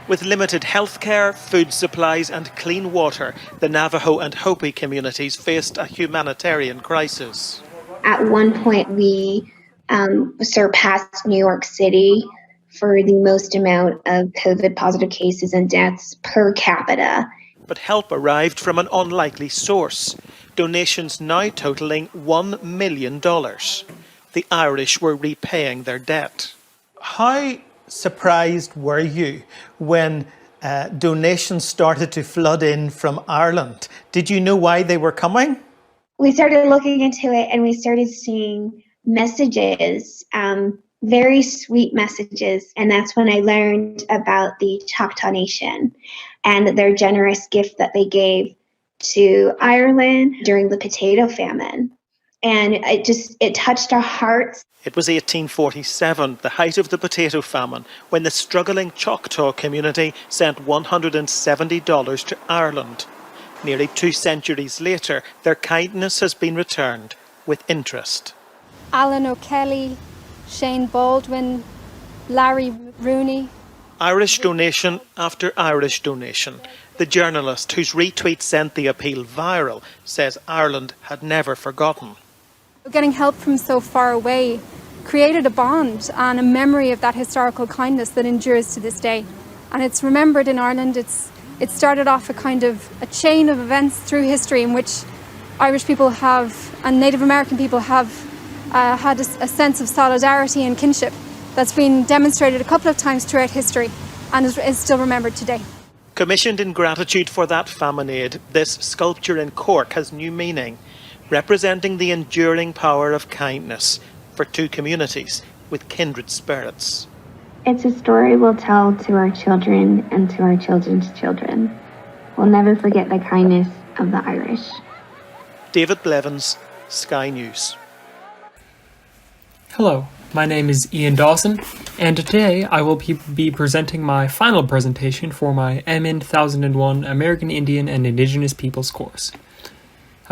With limited healthcare, food supplies and clean water, the Navajo and Hopi communities faced a humanitarian crisis. At one point, we surpassed New York City for the most amount of COVID-positive cases and deaths per capita. But help arrived from an unlikely source, donations now totalling $1 million. The Irish were repaying their debt. How surprised were you when donations started to flood in from Ireland? Did you know why they were coming? We started looking into it and we started seeing messages, very sweet messages. And that's when I learned about the Choctaw Nation and their generous gift that they gave to Ireland during the potato famine. And it touched our hearts. It was 1847, the height of the potato famine, when the struggling Choctaw community sent $170 to Ireland. Nearly 2 centuries later, their kindness has been returned with interest. Alan O'Kelly, Shane Baldwin, Larry Rooney. Irish donation after Irish donation. The journalist whose retweet sent the appeal viral says Ireland had never forgotten. Getting help from so far away created a bond and a memory of that historical kindness that endures to this day. And it's remembered in Ireland. It started off a chain of events through history in which Irish people have and Native American people have had a sense of solidarity and kinship that's been demonstrated a couple of times throughout history and is still remembered today. Commissioned in gratitude for that famine aid, this sculpture in Cork has new meaning, representing the enduring power of kindness for 2 communities with kindred spirits. It's a story we'll tell to our children and to our children's children. We'll never forget the kindness of the Irish. David Blevins, Sky News. Hello, my name is Ian Dawson, and today I will be presenting my final presentation for my amin 1001 American Indian and Indigenous Peoples course.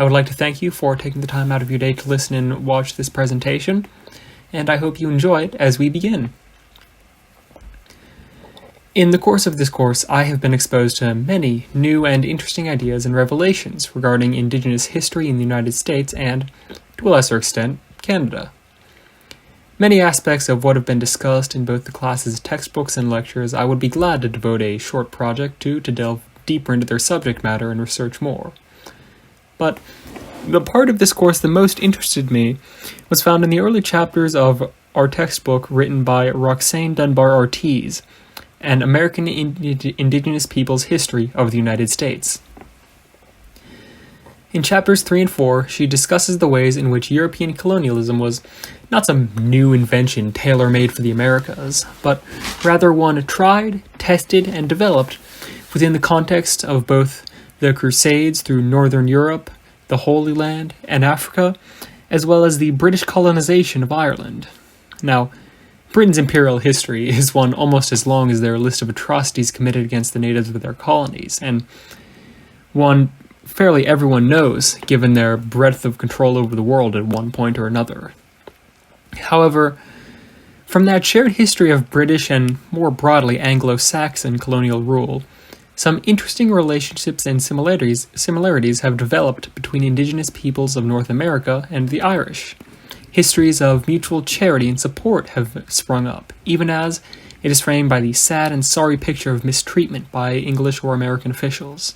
I would like to thank you for taking the time out of your day to listen and watch this presentation, and I hope you enjoy it as we begin. In the course of this course, I have been exposed to many new and interesting ideas and revelations regarding Indigenous history in the United States and, to a lesser extent, Canada. Many aspects of what have been discussed in both the class's textbooks and lectures I would be glad to devote a short project to delve deeper into their subject matter and research more. But the part of this course that most interested me was found in the early chapters of our textbook written by Roxane Dunbar Ortiz, An American Indigenous Peoples History of the United States. In chapters 3 and 4, she discusses the ways in which European colonialism was not some new invention tailor-made for the Americas, but rather one tried, tested, and developed within the context of both the Crusades through Northern Europe, the Holy Land, and Africa, as well as the British colonization of Ireland. Now, Britain's imperial history is one almost as long as their list of atrocities committed against the natives of their colonies, and one fairly everyone knows, given their breadth of control over the world at one point or another. However, from that shared history of British and, more broadly, Anglo-Saxon colonial rule, some interesting relationships and similarities have developed between Indigenous peoples of North America and the Irish. Histories of mutual charity and support have sprung up, even as it is framed by the sad and sorry picture of mistreatment by English or American officials.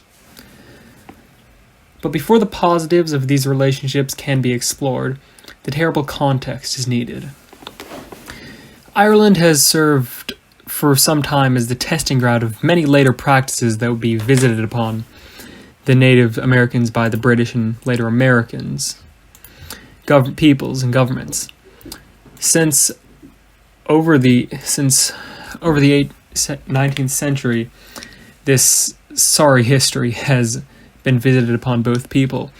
But before the positives of these relationships can be explored, the terrible context is needed. Ireland has served for some time as the testing ground of many later practices that would be visited upon the Native Americans by the British and later Americans, peoples and governments. Since over the 19th century, this sorry history has been visited upon both people.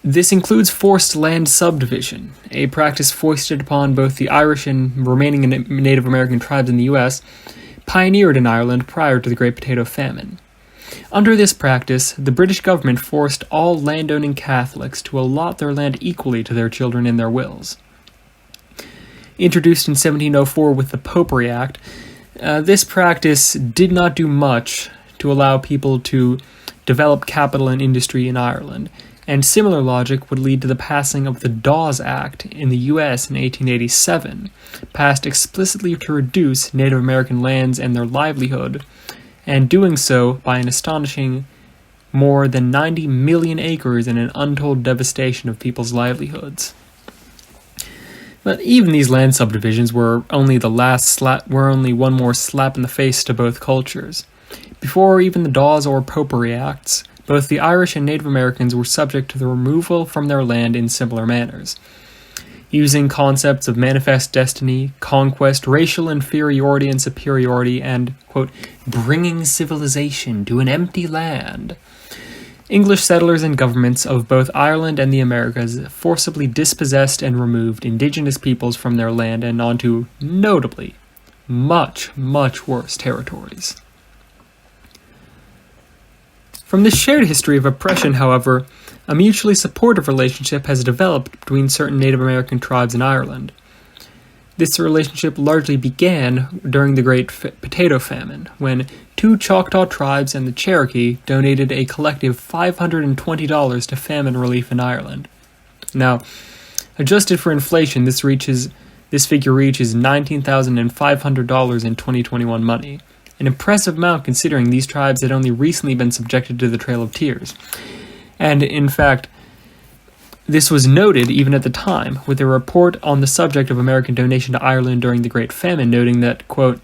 This includes forced land subdivision, a practice foisted upon both the Irish and remaining Native American tribes in the U.S., pioneered in Ireland prior to the Great Potato Famine. Under this practice, the British government forced all landowning Catholics to allot their land equally to their children in their wills. Introduced in 1704 with the Popery Act, This practice did not do much to allow people to develop capital and industry in Ireland, and similar logic would lead to the passing of the Dawes Act in the US in 1887, passed explicitly to reduce Native American lands and their livelihood, and doing so by an astonishing more than 90 million acres and an untold devastation of people's livelihoods. But even these land subdivisions were only one more slap in the face to both cultures. Before even the Dawes or Popery Acts, both the Irish and Native Americans were subject to the removal from their land in similar manners. Using concepts of manifest destiny, conquest, racial inferiority and superiority, and, quote, bringing civilization to an empty land, English settlers and governments of both Ireland and the Americas forcibly dispossessed and removed indigenous peoples from their land and onto, notably, much, much worse territories. From this shared history of oppression, however, a mutually supportive relationship has developed between certain Native American tribes in Ireland. This relationship largely began during the Great Potato Famine, when two Choctaw tribes and the Cherokee donated a collective $520 to famine relief in Ireland. Now, adjusted for inflation, this figure reaches $19,500 in 2021 money. An impressive amount considering these tribes had only recently been subjected to the Trail of Tears. And, in fact, this was noted even at the time, with a report on the subject of American donation to Ireland during the Great Famine noting that, quote,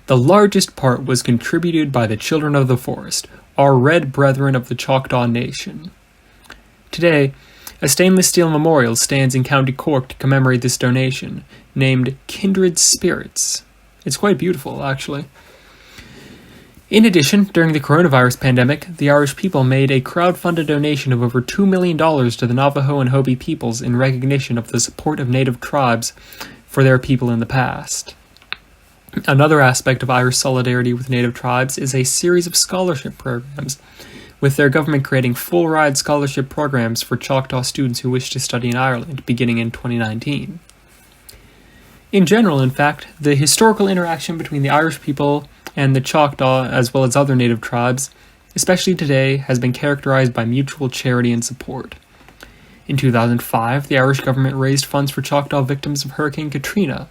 the largest part was contributed by the children of the forest, our red brethren of the Choctaw Nation. Today, a stainless steel memorial stands in County Cork to commemorate this donation, named Kindred Spirits. It's quite beautiful, actually. In addition, during the coronavirus pandemic, the Irish people made a crowd-funded donation of over $2 million to the Navajo and Hopi peoples in recognition of the support of native tribes for their people in the past. Another aspect of Irish solidarity with native tribes is a series of scholarship programs, with their government creating full-ride scholarship programs for Choctaw students who wish to study in Ireland, beginning in 2019. In general, in fact, the historical interaction between the Irish people and the Choctaw, as well as other native tribes, especially today, has been characterized by mutual charity and support. In 2005, the Irish government raised funds for Choctaw victims of Hurricane Katrina.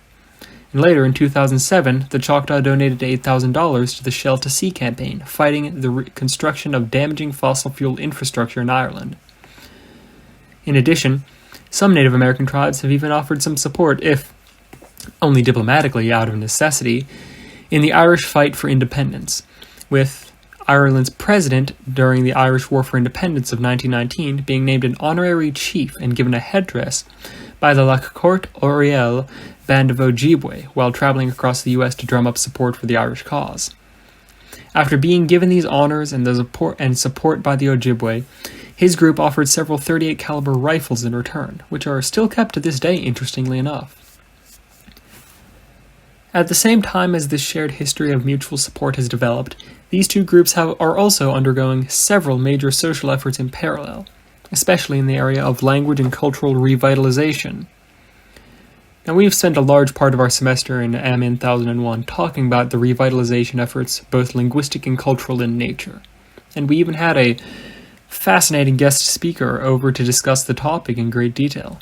And later, in 2007, the Choctaw donated $8,000 to the Shell to Sea campaign, fighting the reconstruction of damaging fossil fuel infrastructure in Ireland. In addition, some Native American tribes have even offered some support, if only diplomatically out of necessity, in the Irish fight for independence, with Ireland's president during the Irish War for Independence of 1919 being named an honorary chief and given a headdress by the La Courte Oriel band of Ojibwe while traveling across the U.S. to drum up support for the Irish cause. After being given these honors and support by the Ojibwe, his group offered several .38 caliber rifles in return, which are still kept to this day, interestingly enough. At the same time as this shared history of mutual support has developed, these two groups are also undergoing several major social efforts in parallel, especially in the area of language and cultural revitalization. Now, we've spent a large part of our semester in amin 1001 talking about the revitalization efforts, both linguistic and cultural in nature, and we even had a fascinating guest speaker over to discuss the topic in great detail.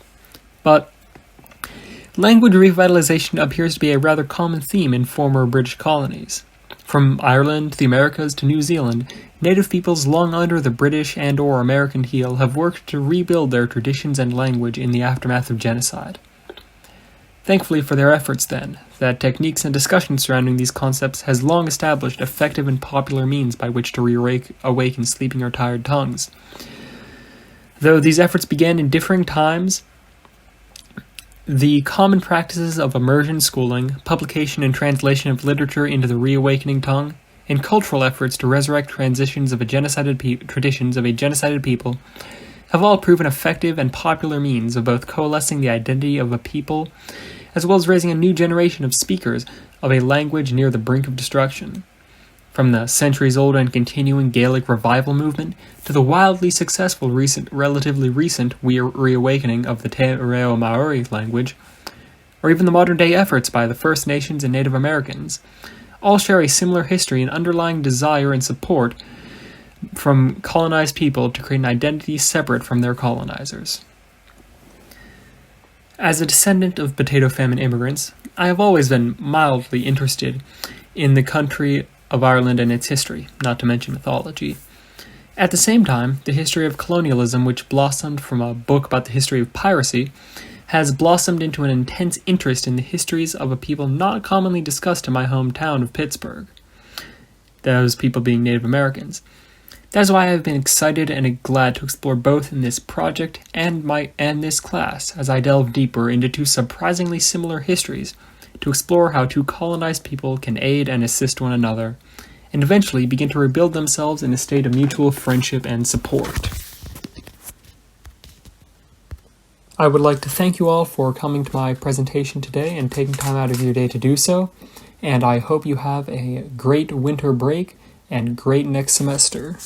But language revitalization appears to be a rather common theme in former British colonies. From Ireland to the Americas to New Zealand, native peoples long under the British and/or American heel have worked to rebuild their traditions and language in the aftermath of genocide. Thankfully for their efforts, then, that techniques and discussions surrounding these concepts has long established effective and popular means by which to reawaken sleeping or tired tongues. Though these efforts began in differing times, the common practices of immersion schooling, publication and translation of literature into the reawakening tongue, and cultural efforts to resurrect traditions of a genocided people have all proven effective and popular means of both coalescing the identity of a people as well as raising a new generation of speakers of a language near the brink of destruction. From the centuries-old and continuing Gaelic revival movement to the wildly successful relatively recent reawakening of the Te Reo Maori language, or even the modern-day efforts by the First Nations and Native Americans, all share a similar history and underlying desire and support from colonized people to create an identity separate from their colonizers. As a descendant of potato famine immigrants, I have always been mildly interested in the country of Ireland and its history, not to mention mythology. At the same time, the history of colonialism, which blossomed from a book about the history of piracy, has blossomed into an intense interest in the histories of a people not commonly discussed in my hometown of Pittsburgh, those people being Native Americans. That is why I have been excited and glad to explore both in this project and this class, as I delve deeper into two surprisingly similar histories to explore how two colonized people can aid and assist one another, and eventually begin to rebuild themselves in a state of mutual friendship and support. I would like to thank you all for coming to my presentation today and taking time out of your day to do so, and I hope you have a great winter break and great next semester.